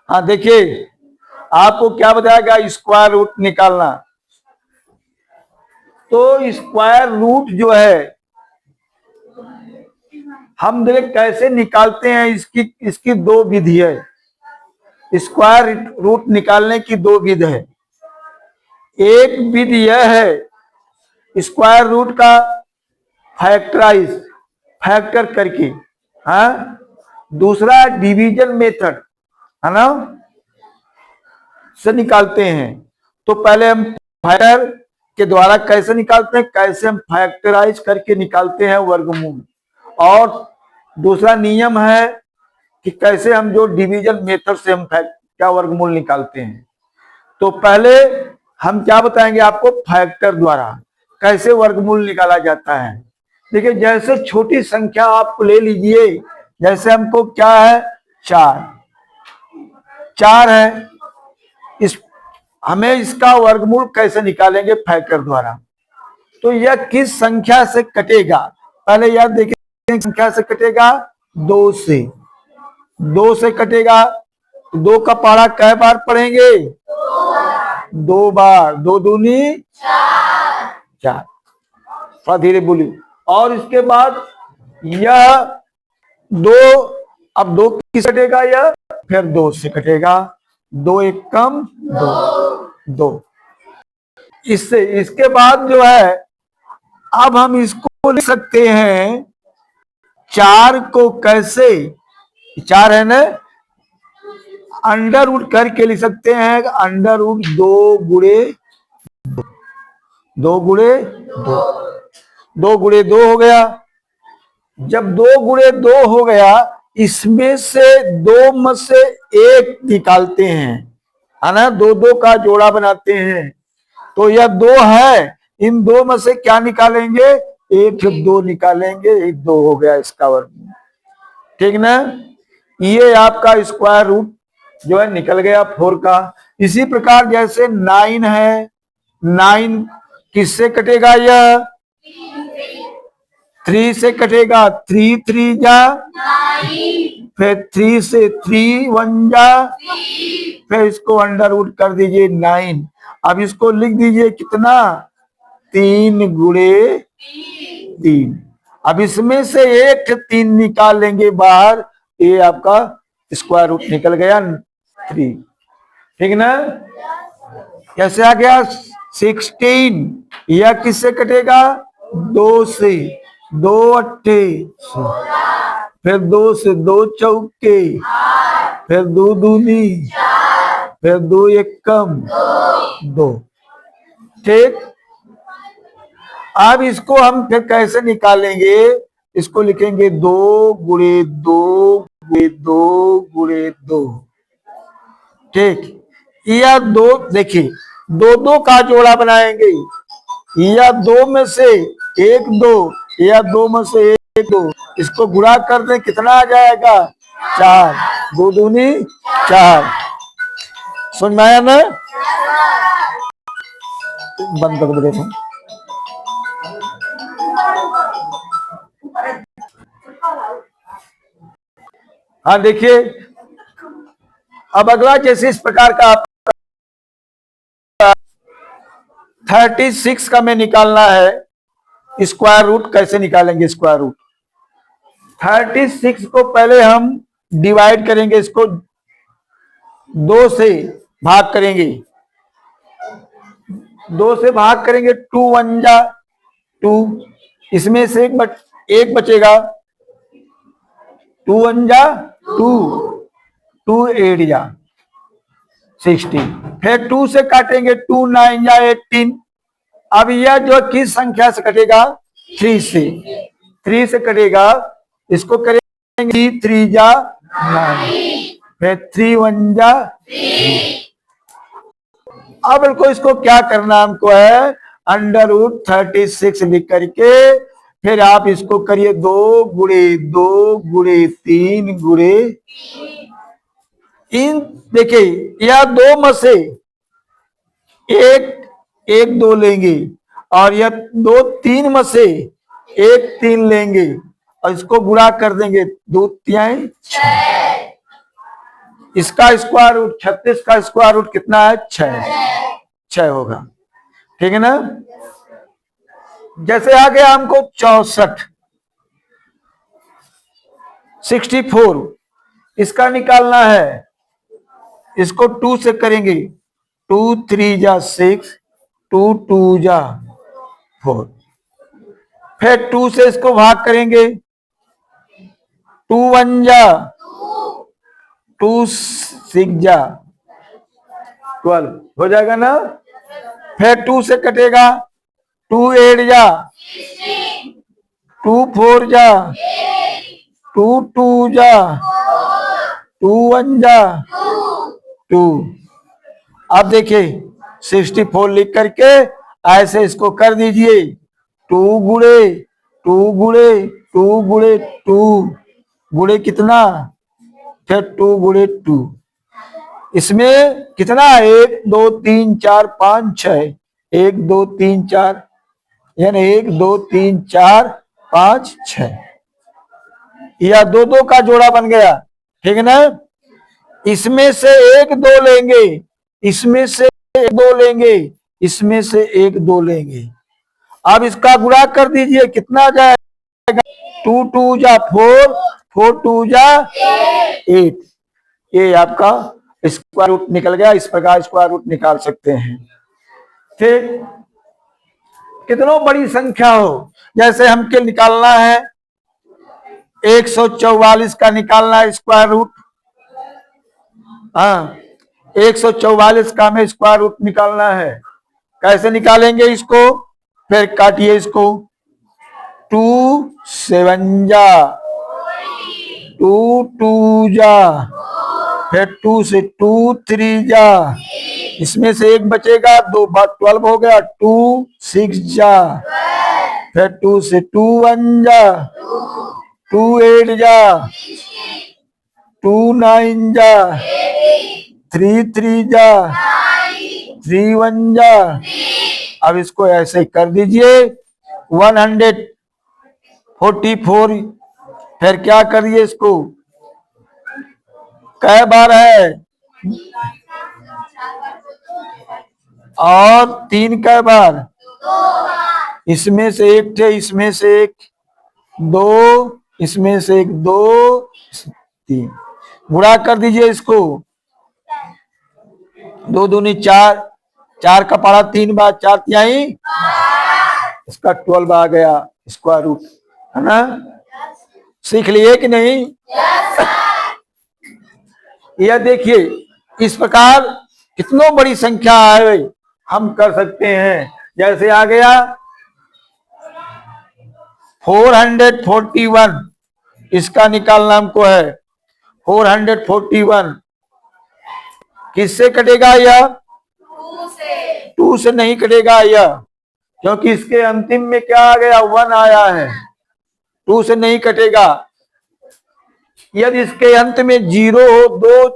हाँ देखिए, आपको क्या बताएगा स्क्वायर रूट निकालना। तो स्क्वायर रूट जो है हम देख कैसे निकालते हैं, इसकी इसकी दो विधि है। स्क्वायर रूट निकालने की दो विधि है। एक विधि यह है स्क्वायर रूट का फैक्टर करके, हाँ। दूसरा डिवीजन मेथड है ना, से निकालते हैं। तो पहले हम फैक्टर के द्वारा कैसे निकालते हैं, कैसे हम फैक्टराइज करके निकालते हैं वर्गमूल। और दूसरा नियम है कि कैसे हम जो डिवीजन मेथड से हम क्या वर्गमूल निकालते हैं। तो पहले हम क्या बताएंगे आपको, फैक्टर द्वारा कैसे वर्गमूल निकाला जाता है। देखिए, जैसे छोटी संख्या आप ले लीजिए, जैसे हमको क्या है, चार है। हमें इसका वर्गमूल कैसे निकालेंगे, फैक्टर द्वारा। तो यह किस संख्या से कटेगा, पहले यह देखिए, संख्या से कटेगा, दो से कटेगा। दो का पहाड़ा कै बार पढ़ेंगे, दो बार। दो दूनी चार। थोड़ा धीरे बोलिए। और इसके बाद यह दो, अब दो किस कटेगा, यह फिर दो से कटेगा। दो एक कम दो। इससे इसके बाद जो है, अब हम इसको लिख सकते हैं, चार को कैसे, चार है ना, अंडर रूट करके लिख सकते हैं। अंडर रूट दो गुणे दो गुणे दो हो गया। जब दो गुणे दो हो गया, इसमें से दो में से एक निकालते हैं, है ना, दो दो का जोड़ा बनाते हैं। तो यह दो है, इन दो में से क्या निकालेंगे, एक दो निकालेंगे, एक दो हो गया इसका वर्ग, ठीक ना। ये आपका स्क्वायर रूट जो है निकल गया 4 का। इसी प्रकार जैसे 9 है, 9 किससे कटेगा, यह 3 से कटेगा। 3 3 जा 9, फिर 3 से 3 1 जा, फिर इसको अंडर रूट कर दीजिए 9। अब इसको लिख दीजिए कितना, 3 गुणे 3। अब इसमें से एक 3 निकाल लेंगे बाहर, ये आपका स्क्वायर रूट निकल गया 3, ठीक ना। कैसे आ गया 16, यह किससे कटेगा, 2 से। 2 अट्ठे, फिर 2 से 2 चौके, फिर 2 दूनी, फिर 2 एक कम 2, ठीक। अब इसको हम फिर कैसे निकालेंगे, इसको लिखेंगे 2 गुणे 2 गुणे 2 गुणे 2, ठीक। या दो, देखिए दो दो का जोड़ा बनाएंगे, या दो में से एक दो, या दो में से एक दो, इसको गुणा कर दें, कितना आ जाएगा, 4। 2 दूनी 4। समझ में आया ना, बंद कर दो। देखो हाँ, देखिए अब अगला जैसे इस प्रकार का 36 का में निकालना है स्क्वायर रूट। कैसे निकालेंगे स्क्वायर रूट, 36 को पहले हम डिवाइड करेंगे, इसको 2 से भाग करेंगे। 2 से भाग करेंगे, 2 1 जा 2, इसमें से एक बचेगा, 2 1 जा 2, 2 8 जा 16, फिर 2 से काटेंगे, 2 9 जा 18। अब यह जो किस संख्या से कटेगा, 3 से। 3 से कटेगा, इसको करेंगे 3 जा 9, फिर 3 1 जा 3। अब इसको क्या करना हमको है, अंडर रूट 36 लिख करके फिर आप इसको करिए 2 गुणे 2 गुणे 3 गुणे। इन देखिए यह दो में से एक 2 लेंगे, और यह 2 3 में से एक 3 लेंगे, और इसको गुणा कर देंगे, 2 3 6। इसका स्क्वायर रूट 36 का स्क्वायर रूट कितना है? 6 होगा। ठीक है ना। जैसे आ गया हमको 64, 64 इसका निकालना है। इसको 2 से करेंगे, 2 3 जा 6, 2 2 जा 4, फिर 2 से इसको भाग करेंगे, 2 1 जा 2 6 जा 12 हो जाएगा ना। फिर 2 से कटेगा, 2 8 जा 2 4 जा 2 2 जा 2 1 जा 2। अब देखिए 64 लिख करके ऐसे इसको कर दीजिए, 2 गुणे 2 गुणे 2 गुणे 2 गुणे कितना, फिर 2 गुणे 2। इसमें कितना, 1 2 3 4 5 6, 1 2 3 4, यानी 1 2 3 4 5 6, या 2 2 का जोड़ा बन गया। ठीक है ना। इसमें से 1 2 लेंगे, इसमें से 1 2 लेंगे, इसमें से 1 2 लेंगे। अब इसका गुणा कर दीजिए, कितना जाएगा, 2 2 जा 4, 4 2 जा 8। ये आपका स्क्वायर रूट निकल गया। इस प्रकार स्क्वायर रूट निकाल सकते हैं। ठीक, कितनों बड़ी संख्या हो, जैसे हमके निकालना है 144 का निकालना है स्क्वायर रूट। हाँ, 144 का हमें स्क्वायर रूट निकालना है। कैसे निकालेंगे इसको, फिर काटिए इसको, 2 7 जा 2 2 जा, फिर 2 से 2 3 जा, इसमें से 1 बचेगा, 2 बार 12 हो गया, 2 6 जा, फिर 2 से 2 1 जा 2 8 जा 2 9 जा 3 3 जा 3 1 जा। अब इसको ऐसे कर दीजिए, 144, फिर क्या करिए इसको, कै बार है, और 3 कै बार, इसमें से 1 थे, इसमें से 1 2, इसमें से 1 2 3, गुणा कर दीजिए इसको, 2 दूनी 4, 4 का पढ़ा 3 बार, 4 तिहाई, इसका 12 आ गया स्क्वायर रूट, है ना। सीख लिए कि नहीं? यह देखिए, इस प्रकार कितनों बड़ी संख्या है हम कर सकते हैं। जैसे आ गया 441, इसका निकालना हमको है। 441 किससे कटेगा यह? 2 से नहीं कटेगा यह, क्योंकि इसके अंतिम में क्या आ गया, 1 आया है। 2 से नहीं कटेगा। यदि इसके अंत में 0 हो, 2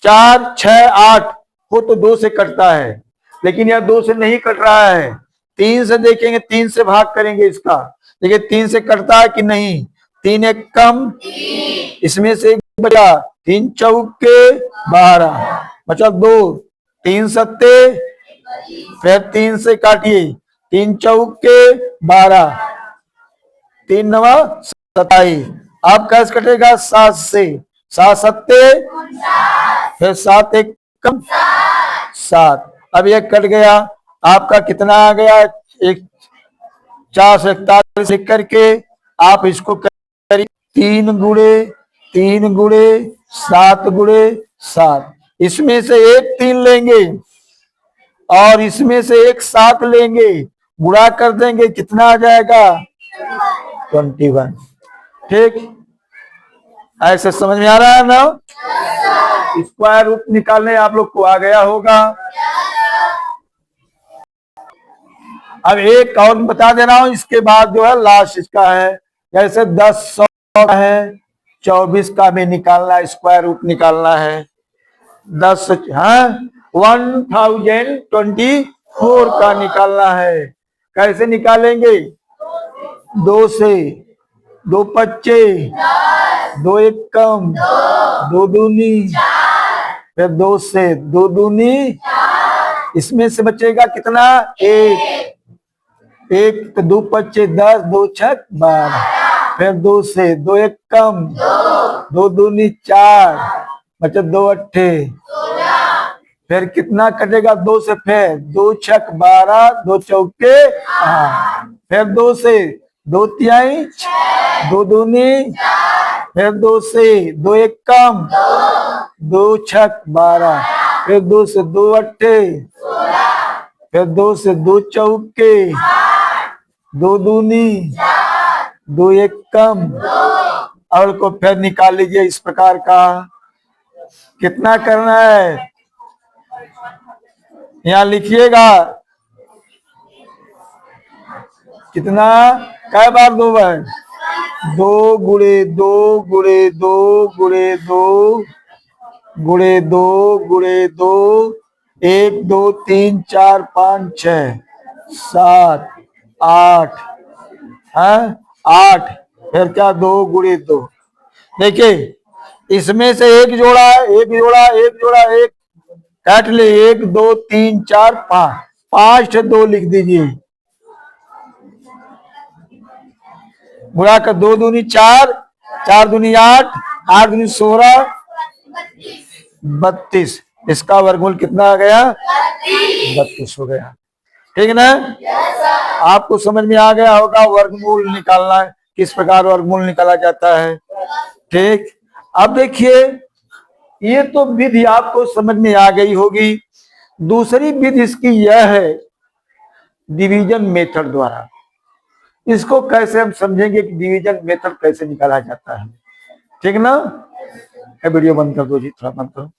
4 6 8 हो तो 2 से कटता है, लेकिन यह 2 से नहीं कट रहा है। 3 से देखेंगे, 3 से भाग करेंगे इसका, देखिए 3 से कटता है कि नहीं। 3 एक कम, इसमें से 1 बचा, 3 चौके 12 बचा 2, 3 सत्ते, फिर 3 से काटिए, 3 चौके 12, 3 नवा 27। अब कैसे कटेगा, 7 से, 7 सत्ते, फिर 7 एक कम 7। अब ये कट गया, आपका कितना आ गया, 441 लिख करके आप इसको करिए, 3 गुणे 3 गुणे 7 गुणे 7, इसमें से 1 3 लेंगे और इसमें से 1 7 लेंगे, गुणा कर देंगे, कितना आ जाएगा, 21। ठीक, ऐसे समझ में आ रहा है ना। स्क्वायर रूट निकालने आप लोग को आ गया होगा। अब एक और बता दे रहा हूं, इसके बाद जो है लास्ट इसका है। जैसे 10 100 का है, 24 का भी निकालना, स्क्वायर रूट निकालना है। 10 हाँ 1024 का निकालना है। कैसे निकालेंगे, 2 से, 2 पच्चे, 2 एक कम, 2 दूनी फिर 2 से 2 दूनी, इसमें से बचेगा कितना? 1। 1 तो 2 पच्चे 10, 2 छक 12। फिर 2 से 2 एक कम, 2 दूनी 4, बचे 2 अट्ठे। फिर कितना कटेगा 2 से? फिर 2 छक 12, 2 चौके 8। फिर 2 से 2 तिहाई 2 दूनी, फिर 2 से 2 एक कम, 2 छक 12। फिर 2 से 2 अट्ठे, फिर 2 से 2 चौके, 2 दूनी, 2 एक कम, और को फिर निकाल लीजिए इस प्रकार का। कितना करना है यहाँ लिखिएगा। कितना? कै बार 2 बार? 2 गुणे 2 गुणे 2 गुणे 2 गुणे 2 गुणे 2, 1 2 3 4 5 6 7 8 है 8। फिर क्या? 2 गुणे 2। देखिए इसमें से एक जोड़ा, एक जोड़ा, एक जोड़ा, एक काट ले। 1 2 3 4 5, 5 2 लिख दीजिए। गुणा कर 2 दूनी 4, 4 दूनी 8, 8 दूनी 16, 32। इसका वर्गमूल कितना आ गया? 32 हो गया। ठीक है ना? आपको समझ में आ गया होगा वर्गमूल निकालना, किस प्रकार वर्गमूल निकाला जाता है। ठीक, अब देखिए ये तो विधि आपको समझ में आ गई होगी। दूसरी विधि इसकी यह है डिवीजन मेथड द्वारा। इसको कैसे हम समझेंगे कि डिवीजन मेथड कैसे निकाला जाता है। ठीक ना? वीडियो बंद कर दो जी, थोड़ा बंद करो।